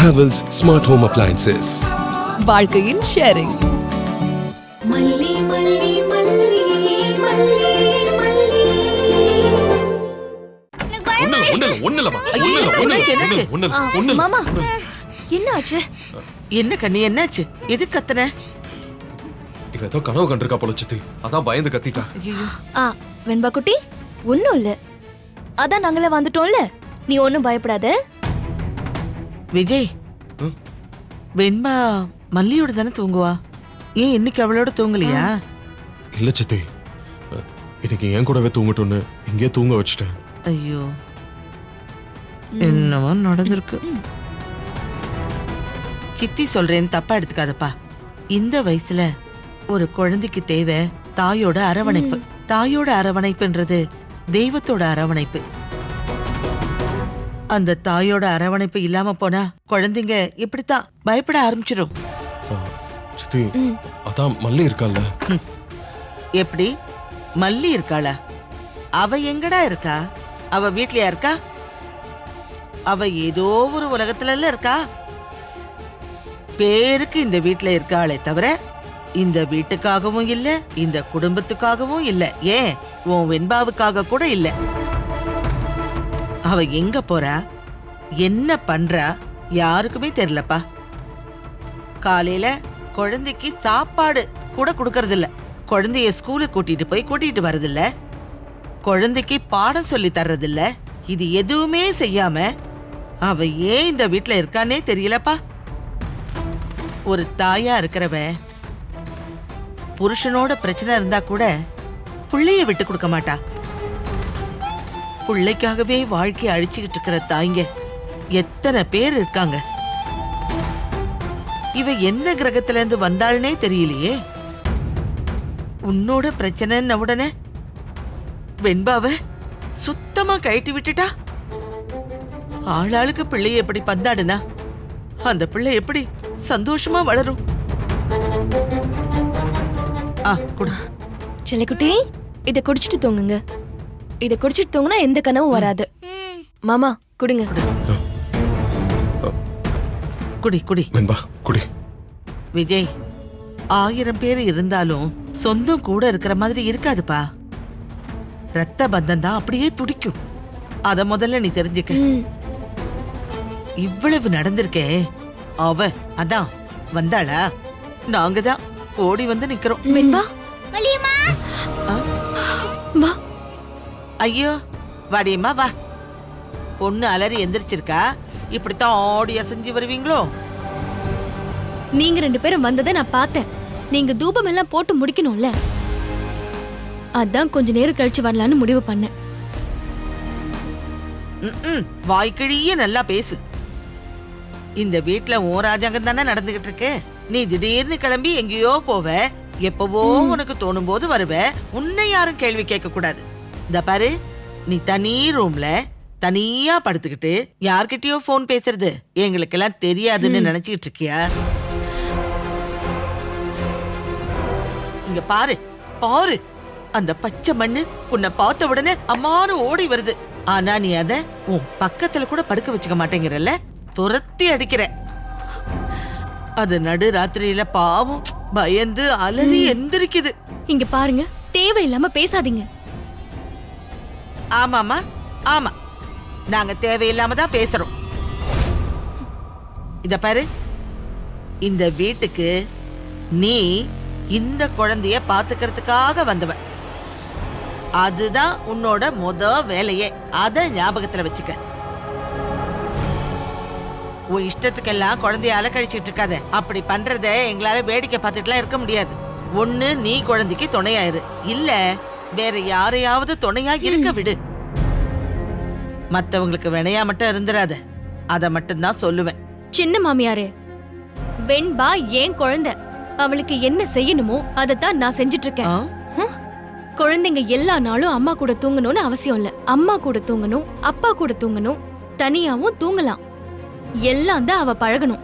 Havells Smart Home Appliances. வாழ்க்கையின் sharing. மாமா என்னாச்சு? என்ன கண்ணி என்னாச்சு? எது கத்துன? இவ ஏதோ கனவு கண்டிருக்கா போல சித்தி, அதான் பயந்து கத்திட்டா. வெண்பா குட்டி ஒன்னும் இல்ல, அதான் நாங்களே வந்துட்டோம்ல, நீ ஒன்னும் பயப்படாத. விஜய், வெண்பா மல்லியோட தானே தூங்குவா, ஏன் இன்னைக்கு அவளோட தூங்கலையா? இல்ல சித்தி, இன்னைக்கு என் கூடவே தூங்கட்டும்னு இங்கே தூங்க வச்சுட்டேன். ஐயோ, என்னவோ நடந்திருக்கு. சித்தி சொல்றேன்னு தப்பா எடுத்துக்காதப்பா. இந்த வயசுல ஒரு குழந்தைக்கு தேவை தாயோட அரவணைப்பு. தாயோட அரவணைப்புன்றது தெய்வத்தோட அரவணைப்பு. அந்த தாயோட அரவணைப்பு இல்லாம போனா குழந்தைங்க இப்படித்தான் பயப்பட ஆரம்பிச்சிடும். சித்தி, அதான் மல்லி இருக்கால. எப்படி மல்லி இருக்காளா? அவ எங்கடா இருக்கா? அவ வீட்லயா இருக்கா? அவ ஏதோ ஒரு உலகத்துல இருக்கா. பேருக்கு இந்த வீட்ல இருக்காளே தவிர இந்த வீட்டுக்காகவும் இல்ல, இந்த குடும்பத்துக்காகவும் இல்ல, ஏன் உன் வெண்பாவுக்காக கூட இல்ல. அவ எங்க போறா, என்ன பண்றா யாருக்குமே தெரியலப்பா. காலையில குழந்தைக்கு சாப்பாடு கூட கொடுக்கறது இல்ல, குழந்தைய ஸ்கூலுக்கு கூட்டிட்டு வரதில்ல, குழந்தைக்கு பாடம் சொல்லி தர்றதில்ல. இது எதுவுமே செய்யாம அவ ஏன் இந்த வீட்ல இருக்கானே தெரியலப்பா. ஒரு தாயா இருக்கிறவ புருஷனோட பிரச்சனை இருந்தா கூட புள்ளைய விட்டு கொடுக்க மாட்டா. புள்ளைக்காகவே வாழ்க்கையை அழிச்சுக்கிட்டு இருக்கிற தாய்ங்க எத்தனை பேர் இருக்காங்க. இவ எந்த கிரகத்துல இருந்து வந்தாள்னே தெரியலையே. உன்னோட பிரச்சனைன்ன உடனே வெண்பாவ சுத்தமா கழட்டி விட்டுட்டா. ஆளாளுக்கு பிள்ளைய எப்படி பந்தாடுனா அந்த பிள்ளை எப்படி சந்தோஷமா வளரும்? செல்லக்குட்டி, இத குடிச்சிட்டு தூங்குங்க. இத குடிச்சிட்டு தூங்குனா எந்த கனவும் வராது. மாமா குடிங்க. குடி குடி வெண்பா குடி. விஜய், 1000 பேர் இருந்தாலும் சொந்தம் கூட இருக்கிற மாதிரி இருக்காதுப்பா. ரத்த பந்தம் தான் அப்படியே துடிக்கும். அத முதல்ல நீ தெரிஞ்சுக்க. இவ்வளவு நடந்திருக்கே, அவ அதான் வந்தாளா, நாங்க தான் ஓடி வந்து நிக்கிறோம். வெண்பா, வா. ஐயோ, வாடியம்மா வா. பொண்ணு அலறி எந்திரிச்சிருக்கா, இப்படித்தான் ஆடி அசைஞ்சு வருவீங்களோ? நீங்க 2 பேரும் வந்ததை நான் பார்த்தேன். நீங்க தூபம் எல்லாம் போட்டு முடிக்கணும்ல, அதான் கொஞ்ச நேரம் கழிச்சு வரலான்னு முடிவு பண்ணேன். வாய்க்கிழிய நல்லா பேசு. இந்த வீட்ல ஓ ராஜாங்கம் தானே நடந்துகிட்டு இருக்கு. நீ திடீர்னு கிளம்பி எங்கேயோ போவ, எப்பவோ உனக்கு தோணும் போது வருவ. உன்னை யாரும் கேள்வி கேட்க கூடாது. இந்த பாரு, நீ தனி ரூம்ல தனியா படுத்துக்கிட்டு யார்கிட்டயோ போன் பேசுறது எங்களுக்கெல்லாம் தெரியாதுன்னு நினைச்சுக்கிட்டு இருக்கியா? இங்க பாரு பாரு, அந்த பச்சை மண்ணு உன்னை பார்த்த உடனே அம்மானு ஓடி வருது. ஆனா நீ அத உன் பக்கத்துல கூட படுக்க வச்சுக்க மாட்டேங்கிறல்ல, துரத்தி அடிக்கிற. அது நடு ராத்திரியில பாவம் பயந்து அலறி எந்திரிக்குது. இங்க பாருங்க, தேவையில்லாம பேசாதீங்க. ஆமாமா, ஆமா, நாங்க தேவையில்லாம தான் பேசுறோம். இத பாரு, இந்த வீட்டுக்கு நீ இந்த குழந்தைய பாத்துக்கிறதுக்காக வந்தவ. அதுதான் உன்னோட முத வேலையே. அத ஞாபகத்துல வச்சுக்க. உன் இஷ்டத்துக்கெல்லாம் குழந்தைய அலக்கழிச்சிட்டு இருக்காத. அப்படி பண்றத எங்களால வேடிக்கை பார்த்துட்டுலாம் இருக்க முடியாது. ஒண்ணு நீ குழந்தைக்கு துணையாயிரு, இல்ல வேற யாரையாவது துணையா இருக்க விடு. மத்தவங்களுக்கு வினையா மட்டும் இருந்துராத, அத மட்டும்தான் சொல்லுவேன். சின்ன மாமியாரே, வெண்பா ஏன் குழந்தை, அவளுக்கு என்ன செய்யணுமோ அதைத்தான் நான் செஞ்சுட்டு இருக்கேன். குழந்தைங்க எல்லா நாளும் அம்மா கூட தூங்கணும்னு அவசியம் இல்ல. அம்மா கூட தூங்கணும், அப்பா கூட தூங்கணும், தனியாவும் தூங்கலாம். எல்லாம் தான் அவ பழகணும்.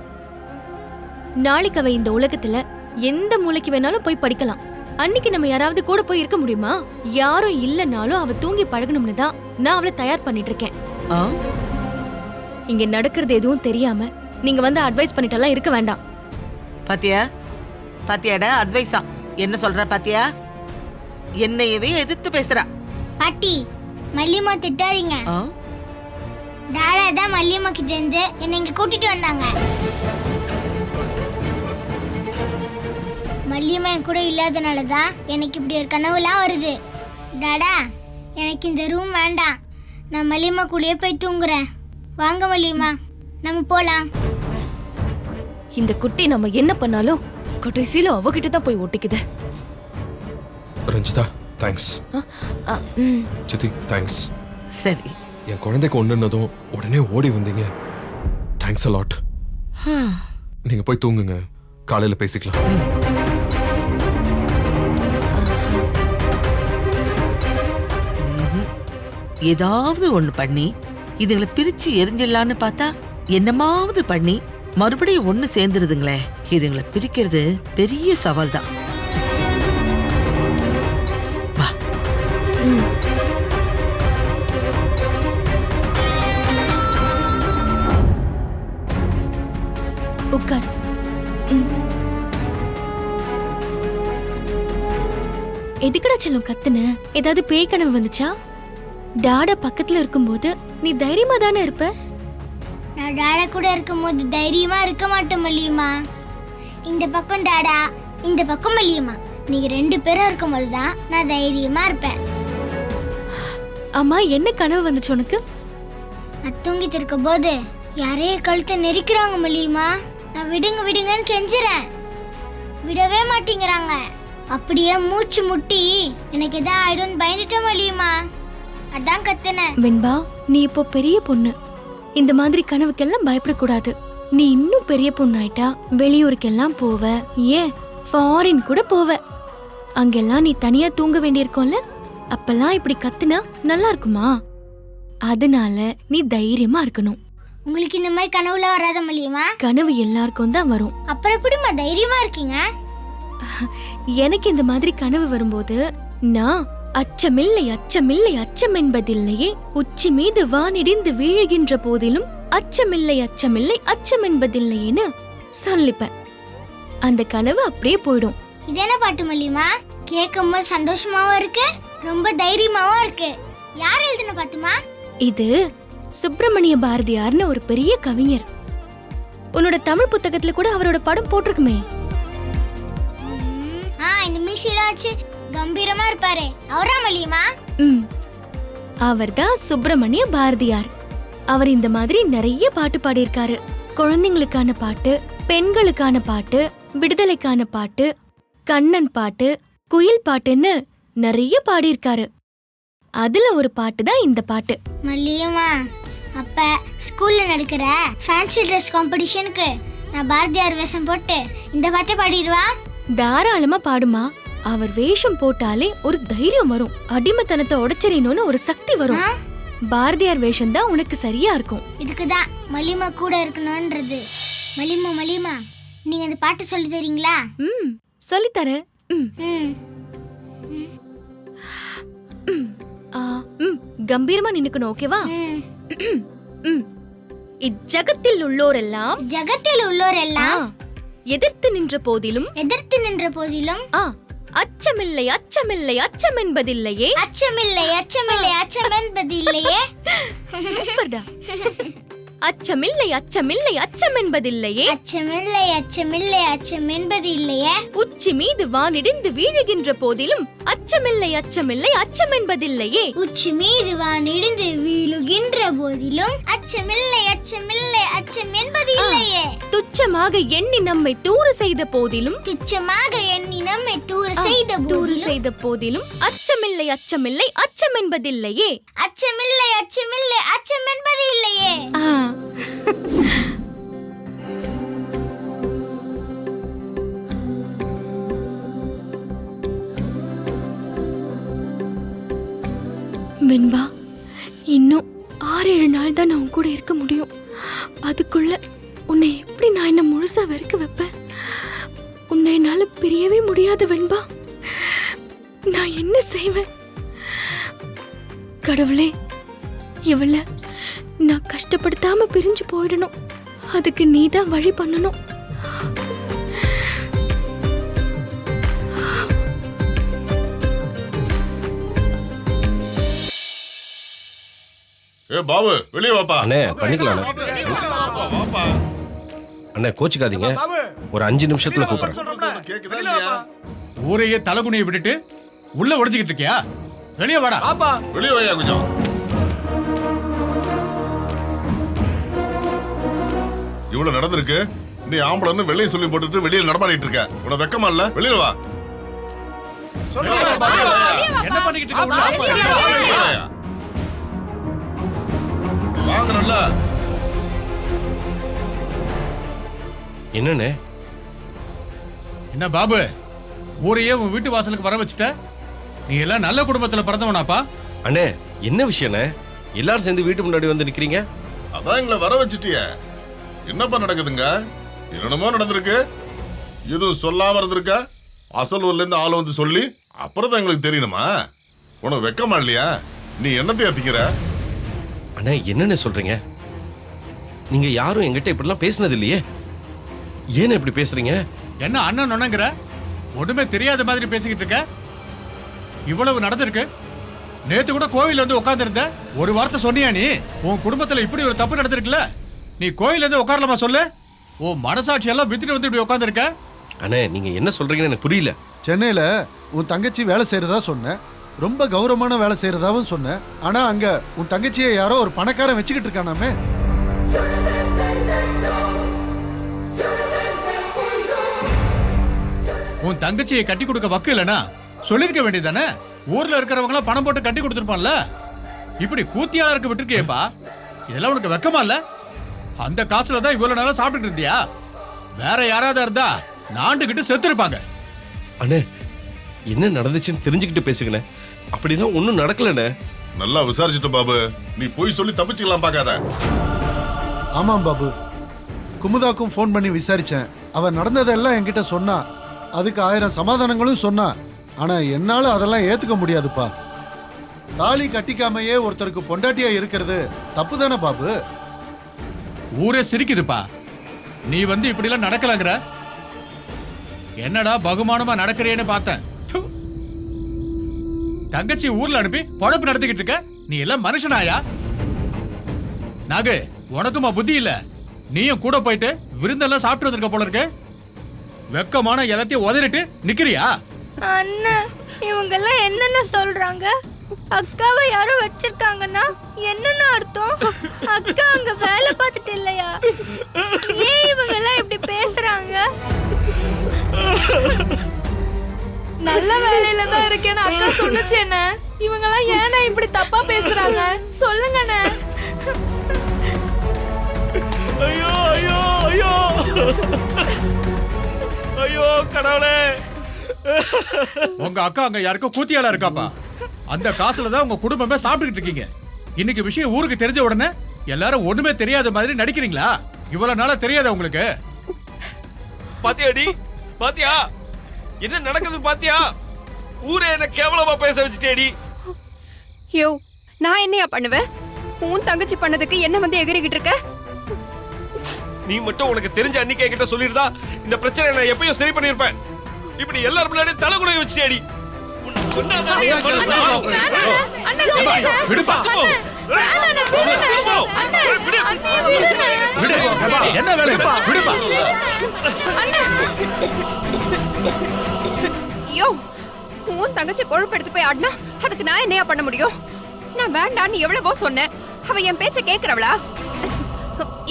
நாளைக்கு அவ இந்த உலகத்துல எந்த மூளைக்கு வேணாலும் போய் படிக்கலாம். அன்னைக்கு நம்ம யாராவது கூட போய் இருக்க முடியுமா? யாரும் இல்லனாலும் அவ தூங்கி பழகணும்னு தான் நான் அவளை தயார் பண்ணிட்டு இருக்கேன். இங்க நடக்கிறது எதுவும் தெரியாம நீங்க வந்து அட்வைஸ் பண்ணிட்டெல்லாம் இருக்க வேண்டாம். பாத்தியா பாத்தியாடா அட்வைஸா என்ன சொல்ற பாத்தியா? என்னையவே எதிர்த்து பேசுறா. பாட்டி மல்லியம்மா திட்டாதீங்க. டாடா தான் மல்லியம்மா கிட்ட இருந்து என்னை இங்க கூட்டிட்டு வந்தாங்க. மல்லியம்மா என் கூட இல்லாதனாலதான் எனக்கு இப்படி ஒரு கனவுலாம் வருது. டாடா எனக்கு இந்த ரூம் வேண்டாம், நான் மல்லியம்மா கூடயே போய் தூங்குறேன். வாங்க மல்லியம்மா நம்ம போலாம். இந்த குட்டி நம்ம என்ன பண்ணாலும் கடைசியில அவகிட்ட தான் போய் ஒட்டிக்குது. ரஞ்சிதா தேங்க்ஸ். சித்தி தேங்க்ஸ். சரி என் குழந்தைக்கு ஒண்ணுன்னதும் உடனே ஓடி வந்தீங்க. Thanks a lot. நீங்க போய் தூங்குங்க, காலையில பேசிக்கலாம். ஏதாவது ஒண்ணு பண்ணி இதுங்களை பிரிச்சு எரிஞ்சிடலான்னு பார்த்தா என்னமாவது பண்ணி மறுபடியும் ஒண்ணு சேர்ந்துருதுங்களே. இதுங்களை பிரிக்கிறது பெரிய சவால் தான். வா. உட்கார். எதுக்குடா செல்லம் கத்துன? ஏதாவது பேய் கனவு வந்துச்சா? டாடா பக்கத்துல இருக்கும்போது நீ தைரியமா தானே இருப்ப. நான் டாடா கூட இருக்கும்போது தைரியமா இருக்க மாட்டேன் மல்லியம்மா. இந்த பக்கம் டாடா, இந்த பக்கம் மல்லியம்மா, நீங்க 2 பேரும் இருக்கும்போது தான் நான் தைரியமா இருப்பேன். அம்மா என்ன கனவு வந்துச்சு உனக்கு? நான் தூங்கிட்டு இருக்கும் போது யாரையே கழுத்தை நெரிக்கிறாங்க மல்லியம்மா. நான் விடுங்க விடுங்கன்னு கெஞ்சுறேன், விடவே மாட்டேங்கிறாங்க. அப்படியே மூச்சு முட்டி எனக்கு எதா ஆயிடும்னு பயந்துட்டேன் மல்லியம்மா. அதான் கத்துனேன். வெண்பா நீ இப்போ பெரிய பொண்ணு, இந்த மாதிரி கனவுக்கெல்லாம் பயப்படக்கூடாது. நீ இன்னும் பெரிய பொண்ணாயிட்டா வெளியூருக்கெல்லாம் போவ, ஏன் ஃபாரின் கூட போவ. அங்கெல்லாம் நீ தனியா தூங்க வேண்டியிருக்கோம்ல, அப்பெல்லாம் இப்படி கத்துனா நல்லா இருக்குமா? அதனால நீ தைரியமா இருக்கணும். உங்களுக்கு இந்த மாதிரி கனவுல வராத மல்லியம்மா? கனவு எல்லாருக்கும் தான் வரும். அப்புறம் எப்படிமா தைரியமா இருக்கீங்க? எனக்கு இந்த மாதிரி கனவு வரும்போது நான் அச்சமில்லை அச்சமில்லை அச்சம் என்பதில்லையே, உச்சி மீது வானிடிந்து வீழுகின்ற போதிலும் அச்சமில்லை அச்சமில்லை அச்சம் என்பதில்லையேன்னு சொல்லிப்பேன். அந்த கனவு அப்படியே போயிடும். இது என்ன பாட்டு மல்லியம்மா? கேட்கும் போது சந்தோஷமாவும் இருக்கு, ரொம்ப தைரியமாவும் இருக்கு. யார் எழுதுன பாட்டுமா? இது சுப்பிரமணிய பாரதியார்னு ஒரு பெரிய கவிஞர். உன்னோட தமிழ் புத்தகத்துல கூட அவரோட படம் போட்டிருக்குமே. இந்த மீசில வச்சு கம்பீரமா இருப்பாரே, அவரா மல்லியம்மா? அவர்தான் சுப்பிரமணிய பாரதியார். அவர் இந்த மாதிரி நிறைய பாட்டு பாடியிருக்காரு. குழந்தைங்களுக்கான பாட்டு, பெண்களுக்கான பாட்டு, விடுதலைக்கான பாட்டு, கண்ணன் பாட்டு, குயில் பாட்டுன்னு நிறைய பாடியிருக்காரு. அதுல ஒரு பாட்டு தான் இந்த பாட்டு. மல்லியம்மா, அப்ப ஸ்கூல்ல நடக்கிற ஃபேன்சி ட்ரெஸ் காம்படிஷனுக்கு நான் பாரதியார் வேஷம் போட்டு இந்த பாட்டை பாடிடுவா? தாராளமா பாடுமா. அவர் வேஷம் போட்டாலே ஒரு தைரியம் வரும், அடிமைத்தனத்தை உடைச்சறியணும்னு ஒரு சக்தி வரும். பாரதியார் வேஷம் தான் உனக்கு சரியா இருக்கும். இதுக்குதான் மல்லியம்மா கூட இருக்கணும்ன்றது. மல்லியம்மா நீங்க அந்த பாட்டு சொல்லி தரீங்களா? சொல்லித்தரேன். கம்பீரமா நின்னுக்கணும், ஓகேவா? இஜகத்தில் உள்ளோரெல்லாம் எதிர்த்து நின்ற போதிலும் அச்சமில்லை அச்சமில்லை அச்சம் என்பதில்லையே. சூப்பர்டா. அச்சமில்லை அச்சமில்லை அச்சம் என்பதில்லையே. உச்சி மீது வானிடிந்து வீழுகின்ற போதிலும் அச்சமில்லை அச்சமில்லை அச்சம் என்பதில்லையே. அச்சம் என்பதில்லையே. துச்சமாக எண்ணி நம்மை தூறு செய்த போதிலும் செய்த போதிலும் அச்சமில்லை அச்சமில்லை அச்சம் என்பதில்லையே. அச்சம் என்பதில்லையே. வெண்பா, இன்னும் 6-7 நாள் தான் நான் உன் கூட இருக்க முடியும். அதுக்குள்ள உன்னை எப்படி நான் என்ன முழுசா வெறுக்க வைப்பேன்? உன்னை என்னால பிரியவே முடியாது வெண்பா. நான் என்ன செய்வேன்? கடவுளே, இவள நான் கஷ்டப்படுத்தாம பிரிஞ்சு போயிடணும். அதுக்கு நீ தான் வழி பண்ணணும். ஏ பாபு வெளியே வாப்பா. அண்ணே பண்ணிக்கலாம் அண்ணே, கோச்சிக்காதீங்க. ஒரு 5 நிமிஷத்துல கூப்பிடுறேன். கேக்குதா இல்லையா? ஊரையே தலகுனியை விட்டுட்டு உள்ள உடைஞ்சுக்கிட்டு இருக்கியா? வெளியே வாடா. வெளியே வாயா கொஞ்சம். இவ்வளவு நடந்திருக்கு, நீ ஆம்பளன்னு வெளியே சொல்லி போட்டுட்டு வெளியில நடமாடிட்டு இருக்க. உனக்கு வெக்கமா இல்ல? வெளியில வா. என்ன பண்ணிக்கிட்டு இருக்க? உள்ள வா. வாங்கறல்ல. என்னண்ணே? என்ன பாபு, ஊரையே உன் வீட்டு வாசலுக்கு வர வச்சுட்ட? நீ எல்லாம் நல்ல குடும்பத்துல பிறந்தவனாப்பா? அண்ணே என்ன விஷயண்ணே? எல்லாரும் சேர்ந்து வீட்டு முன்னாடி வந்து நிக்கிறீங்க. அதான் எங்களை வர வச்சுட்டிய. என்னப்பா நடக்குதுங்க? என்னமோ நடந்திருக்கு. எதுவும் சொல்லாம இருந்திருக்க. அசல் ஊர்ல இருந்து ஆள் வந்து சொல்லி அப்புறம் தான் எங்களுக்கு தெரியணுமா? உனக்கு வெக்கமா இல்லையா? நீ என்னத்தையா திக்கிற? அண்ணே என்னண்ணே சொல்றீங்க? நீங்க யாரும் எங்கிட்ட இப்படிலாம் பேசினது இல்லையே. ஏன் இப்படி பேசுறீங்க? என்ன அண்ணன் ஒண்ணுங்கிற? ஒண்ணுமே தெரியாத மாதிரி பேசிக்கிட்டு இருக்க. இவ்வளவு நடந்திருக்கு. நேத்து கூட கோவில் வந்து உட்கார்ந்திருந்த. ஒரு வார்த்தை சொன்னியா நீ? உன் குடும்பத்துல இப்படி ஒரு தப்பு நடந்திருக்குல்ல, நீ கோயில இருந்து உட்காரலாமா சொல்லு? உன் மனசாட்சி எல்லாம் வித்துட்டு வந்து இப்படி உட்கார்ந்திருக்க. அண்ணே நீங்க என்ன சொல்றீங்கன்னு எனக்கு புரியல. சென்னையில உன் தங்கச்சி வேலை செய்யறதா சொன்ன, ரொம்ப கௌரவமான வேலை செய்யறதாவும் சொன்ன. ஆனா அங்க உன் தங்கச்சியை யாரோ ஒரு பணக்காரன் வச்சுக்கிட்டு இருக்கானாமே. உன் தங்கச்சியை கட்டி கொடுக்க வக்கு இல்லனா சொல்லிருக்க வேண்டியதானே? ஊர்ல இருக்கிறவங்க எல்லாம் பணம் போட்டு கட்டி கொடுத்துருப்பான்ல. இப்படி கூத்தியாளருக்கு விட்டுருக்கியப்பா. இதெல்லாம் உனக்கு வெக்கமா இல்ல? அந்த காசுல தான் இவ்வளவு நாளா சாப்பிட்டுட்டு இருந்தியா? வேற யாராவது இருந்தா நாண்டுகிட்டு செத்து இருப்பாங்க. அண்ணே என்ன நடந்துச்சுன்னு தெரிஞ்சுக்கிட்டு பேசுங்கண்ணே. அப்படிலாம் ஒண்ணும் நடக்கலண்ணே. நல்லா விசாரிச்சுட்ட பாபு. நீ போய் சொல்லி தப்பிச்சுக்கலாம் பாக்காத. ஆமாம் பாபு, குமுதாக்கும் ஃபோன் பண்ணி விசாரிச்சேன். அவ நடந்ததெல்லாம் என்கிட்ட சொன்னா. அதுக்கு 1000 சமாதானங்களும் சொன்னா. ஆனா என்னால அதெல்லாம் ஏத்துக்க முடியாதுப்பா. தாலி கட்டிக்காமையே ஒருத்தருக்கு பொண்டாட்டியா இருக்கிறது தப்பு தானே பாபு? ஊரே சிரிக்குதுப்பா. நீ வந்து இப்படி எல்லாம் நடக்கலங்கிற. என்னடா பகுமானமா நடக்கிறேன்னு பார்த்தேன். ப்பு. தங்கச்சி ஊர்ல அனுப்பி பொழப்பு நடத்திக்கிட்டு இருக்க. நீ எல்லாம் மனுஷனாயா? நாகு, உனக்குமா புத்தி இல்ல? நீயும் கூட போயிட்டு விருந்தெல்லாம் சாப்பிட்டு வந்திருக்க போல இருக்கு. வெக்கமான எல்லாத்தையும் உதறிட்டு நிக்கிறியா? அண்ணா, இவங்க எல்லாம் என்னென்ன சொல்றாங்க? அக்காவை யாரோ வச்சிருக்காங்கன்னா என்னென்ன அர்த்தம்? அக்கா அங்க வேலை பார்த்துட்டு இல்லையா? ஏன் இவங்க எல்லாம் இப்படி பேசுறாங்க? நல்ல வேலையில தான் இருக்கேன்னு அக்கா சொன்னுச்சு. என்ன இவங்க எல்லாம் ஏன்னா இப்படி தப்பா பேசுறாங்க? சொல்லுங்கண்ணே. ஐயோ ஐயோ ஐயோ ஐயோ கடவுளே. உங்க அக்கா அங்க யாருக்கும் கூத்தியாளா இருக்காப்பா. அந்த காசுல தான் உங்க குடும்பமே சாப்பிட்டுக்கிட்டு இருக்கீங்க. இன்னைக்கு விஷயம் ஊருக்கு தெரிஞ்ச உடனே எல்லாரும் ஒண்ணுமே தெரியாத மாதிரி நடிக்கிறீங்களா? இவ்வளவு நாளா தெரியாத உங்களுக்கு? பாத்தியாடி? பாத்தியா என்ன நடக்குது? பாத்தியா? ஊரே என்ன கேவலமா பேச வச்சுட்டேடி. யோ, நான் என்னையா பண்ணுவேன்? உன் தங்கச்சி பண்ணதுக்கு என்ன வந்து எகிரிக்கிட்டு இருக்க? நீ மட்டும் உனக்கு தெரிஞ்ச அன்னைக்கு என்கிட்ட சொல்லிருந்தா இந்த பிரச்சனை நான் எப்பயும் சரி பண்ணிருப்பேன். இப்படி எல்லாரும் முன்னாடி தலை குடை வச்சுட்டேடி. விடுப்பா. என்ன வேலை? விடுப்பா. யோ, உன் தங்கச்சி கொழுப்பு எடுத்து போய் ஆடினா அதுக்கு நான் என்னையா பண்ண முடியும்? நான் வேண்டான்னு எவ்வளவோ சொன்னேன். அவ என் பேச்ச கேக்குறவளா?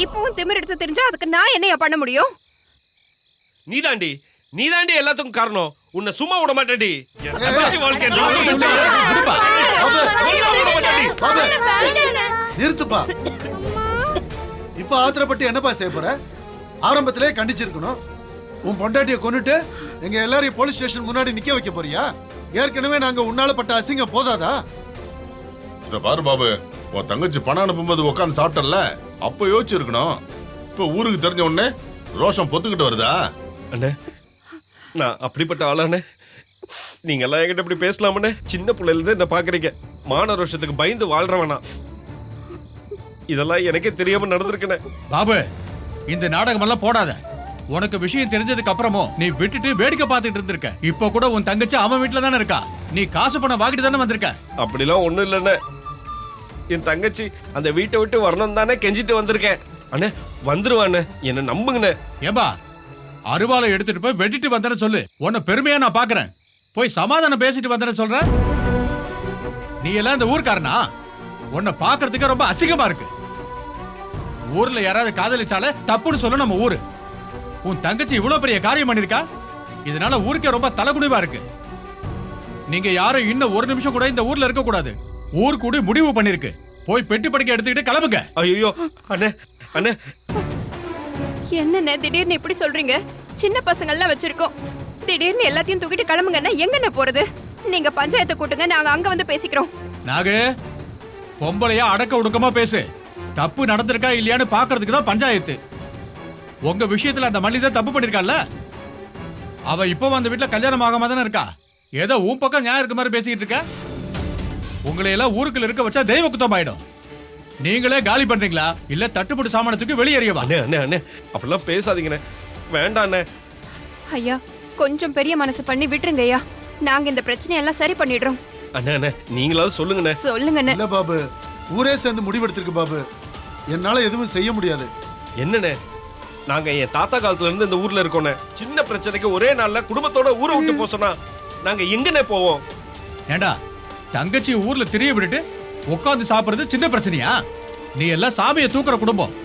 இப்பவும் திமிர் எடுத்து தெரிஞ்சா அதுக்கு நான் என்னையா பண்ண முடியும்? நீதாண்டி எல்லாத்துக்கும் காரணம். உன்னை சும்மா விட மாட்டேடி. நிறுத்துப்பா. இப்ப ஆத்திரப்பட்டு என்னப்பா செய்ய போற? ஆரம்பத்திலே கண்டிச்சிருக்கணும். உன் பொண்டாட்டிய கொன்னுட்டு எங்க எல்லாரையும் போலீஸ் ஸ்டேஷன் முன்னாடி நிக்க வைக்க போறியா? ஏற்கனவே நாங்க உன்னால பட்ட அசிங்கம் போதாதா? இத பாரு பாபு, உன் தங்கச்சி பணம் அனுப்பும்போது உட்காந்து சாப்பிட்டல, அப்ப யோசிச்சு இருக்கணும். இப்ப ஊருக்கு தெரிஞ்ச உடனே ரோஷம் பொத்துக்கிட்டு வருதா? அண்ணே நான் அப்படிப்பட்ட ஆளானே. நீங்க எல்லாம் என்கிட்ட இப்படி பேசலாமண்ணே? சின்ன பிள்ளைல இருந்து என்ன பாக்குறீங்க. மான ரோஷத்துக்கு பயந்து வாழ்றவனா? இதெல்லாம் எனக்கே தெரியாம நடந்திருக்கனே. பாபு, இந்த நாடகம் எல்லாம் போடாத. உனக்கு விஷயம் தெரிஞ்சதுக்கு அப்புறமும் நீ விட்டுட்டு வேடிக்கை பார்த்துட்டு இருந்திருக்க. இப்போ கூட உன் தங்கச்சி அவன் வீட்டுல தானே இருக்கா. நீ காசு பணம் வாங்கிட்டு தானே வந்திருக்க. அப்படிலாம் ஒண்ணும் இல்லைண்ணே. என் தங்கச்சி அந்த வீட்டை விட்டு வரணும் தானே கெஞ்சிட்டு வந்திருக்கேன். அண்ணே வந்துருவாண்ணே, என்ன நம்புங்கண்ணே. ஏம்பா, அருவாளை எடுத்துட்டு போய் வெட்டிட்டு வந்தேன்னு சொல்லு. உன்னை பெருமையா நான் பாக்குறேன். போய் சமாதானம் பேசிட்டு வந்தேன்னு சொல்ற. நீ எல்லாம் இந்த ஊர்க்காரனா? உன்னை பாக்குறதுக்கு ரொம்ப அசிங்கமா இருக்கு. ஊர்ல யாராவது காதலிச்சால தப்புன்னு சொல்ல நம்ம ஊரு. உன் தங்கச்சி இவ்வளவு பெரிய காரியம் பண்ணிருக்கா. இதனால ஊருக்கே ரொம்ப தலைகுனிவா இருக்கு. நீங்க யாரும் இன்னும் ஒரு நிமிஷம் கூட இந்த ஊர்ல இருக்க கூடாது. ஊர் கூடி முடிவு பண்ணிருக்கு. போய் பெட்டி படுக்க எடுத்துக்கிட்டு கிளம்புங்க. ஐயோ அண்ணே, அண்ணே என்னண்ணே திடீர்னு இப்படி சொல்றீங்க? சின்ன பசங்க எல்லாம் வச்சிருக்கோம். திடீர்னு எல்லாத்தையும் தூக்கிட்டு கிளம்புங்கன்னா எங்கண்ணே போறது? நீங்க பஞ்சாயத்தை கூட்டுங்க, நாங்க அங்க வந்து பேசிக்கிறோம். நாகு, பொம்பளையா அடக்க ஒடுக்கமா பேசு. தப்பு நடந்திருக்கா இல்லையான்னு பாக்குறதுக்கு தான் பஞ்சாயத்து. உங்க விஷயத்துல அந்த மல்லி தான் தப்பு பண்ணிருக்கால. அவ இப்போ அந்த வீட்டுல கல்யாணம் ஆகாம தானே இருக்கா. ஏதோ உன் பக்கம் நியாயம் இருக்க மாதிரி பேசிக்கிட்டு இருக்க. உங்களை எல்லாம் ஊருக்குள்ள இருக்க வச்சா தெய்வ குத்தம் ஆயிடும். நீங்களே காலி பண்றீங்களா இல்ல தட்டுப்பட்டு சாமானத்துக்கு வெளியேறியவா? அண்ணே அண்ணே அண்ணே அப்படிலாம் பேசாதீங்கண்ணே. வேண்டாம் அண்ணே. ஐயா, கொஞ்சம் பெரிய மனசு பண்ணி விட்டுருங்க ஐயா. நாங்க இந்த பிரச்சனையெல்லாம் சரி பண்ணிடுறோம். அண்ணே அண்ணே நீங்களாவது சொல்லுங்கண்ணே. சொல்லுங்கண்ணே. இல்ல பாபு, ஊரே சேர்ந்து முடிவெடுத்திருக்கு பாபு. என்னால எதுவும் செய்ய முடியாது. என்னண்ணே, நாங்க என் தாத்தா காலத்துல இருந்து இந்த ஊர்ல இருக்கோண்ணே. சின்ன பிரச்சனைக்கு ஒரே நாள்ல குடும்பத்தோட ஊரை விட்டு போக சொன்னா நாங்க எங்கண்ணே போவோம்? ஏண்டா, தங்கச்சி ஊர்ல திரிய விட்டுட்டு உட்காந்து சாப்பிடுறது சின்ன பிரச்சனையா? நீ எல்லாம் சாமியை தூக்குற குடும்பம்.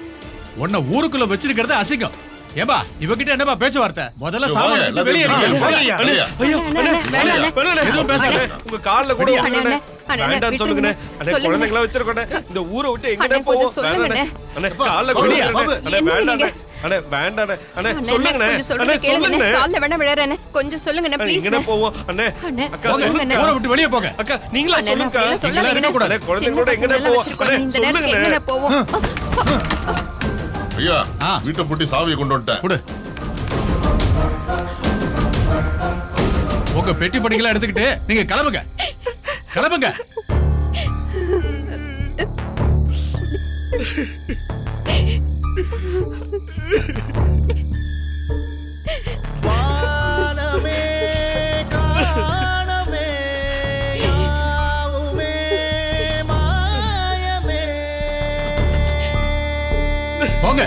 உன்னை ஊருக்குள்ள வச்சிருக்கிறது அசிங்கம். ஏம்பா, இவகிட்ட என்னப்பா பேச்சுவார்த்தை? முதல்ல சாமான் வெளியே எதுவும் பேசாத. உங்க கால்ல கூட விடுங்கண்ணே. வேண்டாம்னு சொல்லுங்கண்ணே. அண்ணே குழந்தைங்களா வச்சிருக்கோண்ணே. இந்த ஊரை விட்டு எங்கண்ணே போவோம்? வேண்டாண்ணே. அண்ணே கால்ல கூட விடுங்கண்ணே. அண்ணே வேண்டாண்ணே. அண்ணே வேண்டாண்ணே. அண்ணே சொல்லுங்கண்ணே. அண்ணே சொல்லுங்கண்ணே. கால்ல வேணா விழறேனே. கொஞ்சம் சொல்லுங்கண்ணே ப்ளீஸ். எங்கண்ணே போவோம்? அண்ணே அக்கா சொல்லுங்க. ஊரை விட்டு வெளியே போங்க. அக்கா நீங்களா சொல்லுங்க. நீங்களா இருக்க கூடாது. அண்ணே குழந்தைங்களோட எங்கண்ணே போவோம்? அண்ணே சொல்லுங்கண்ணே. எங்கண்ணே போவோம்? ஐயா, வீட்டை பூட்டி சாவியை கொண்டு வந்துட்டேன். கொடு. உங்க பெட்டி படிக்கலாம் எடுத்துக்கிட்டு நீங்க கிளம்புங்க. கிளம்புங்க. போங்க.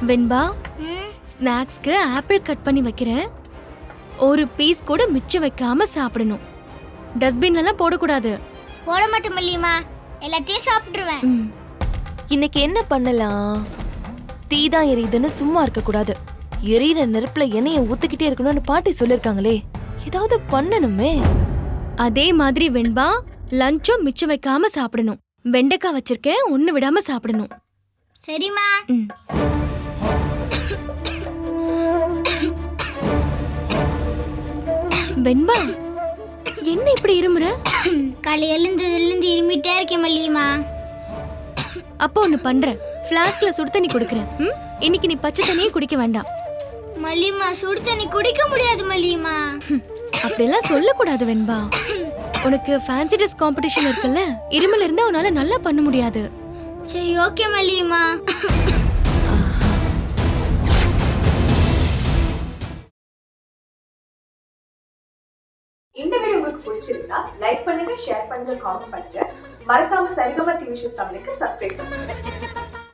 வெண்பா, ஸ்நாக்ஸ்க்கு ஆப்பிள் கட் பண்ணி வைக்கிறேன். ஒரு பீஸ் கூட மிச்சம் வைக்காம சாப்பிடணும். டஸ்ட்பின்ல எல்லாம் போடக்கூடாது. போட மாட்டேன் மல்லியம்மா, எல்லாத்தையும் சாப்பிட்டுருவேன். இன்னைக்கு என்ன பண்ணலாம்? தீ தான் எரியுதுன்னு சும்மா இருக்க கூடாது. எரியிற நெருப்புல எண்ணெயை ஊத்திக்கிட்டே இருக்கணும்னு பாட்டி சொல்லிருக்காங்களே, ஏதாவது பண்ணணுமே. அதே மாதிரி வெண்பா, லஞ்சும் மிச்சம் வைக்காம சாப்பிடணும். வெண்டைக்காய் வச்சிருக்கேன், ஒண்ணு விடாம சாப்பிடணும். சரிம்மா. வெண்பா, என்ன இப்படி இருமுற? காலை எழுந்ததுலேருந்து இருமிட்டே இருக்கேன் மல்லியம்மா. அப்போ ஒண்ணு பண்றேன், ஃப்ளாஸ்க்ல சுடு தண்ணி கொடுக்குறேன். இன்னைக்கு நீ பச்சை தண்ணியே குடிக்க வேண்டாம். மல்லியம்மா, சுடு தண்ணி குடிக்க முடியாது மல்லியம்மா. அப்படியெல்லாம் சொல்லக்கூடாது வெண்பா. உனக்கு ஃபேன்சி ட்ரெஸ் காம்படிஷன் இருக்குல்ல, இருமல் இருந்தா உன்னால நல்லா பண்ண முடியாது. சரி ஓகே மல்லியம்மா. இந்த பிடிச்சிருந்தா லைக் பண்ணுங்க, ஷேர் பண்ணுங்க, காமெண்ட் பண்ணுங்க. மறக்காம சரிகமா டிவி ஷோஸ் தமிழுக்கு சப்ஸ்கிரைப் பண்ணுங்க.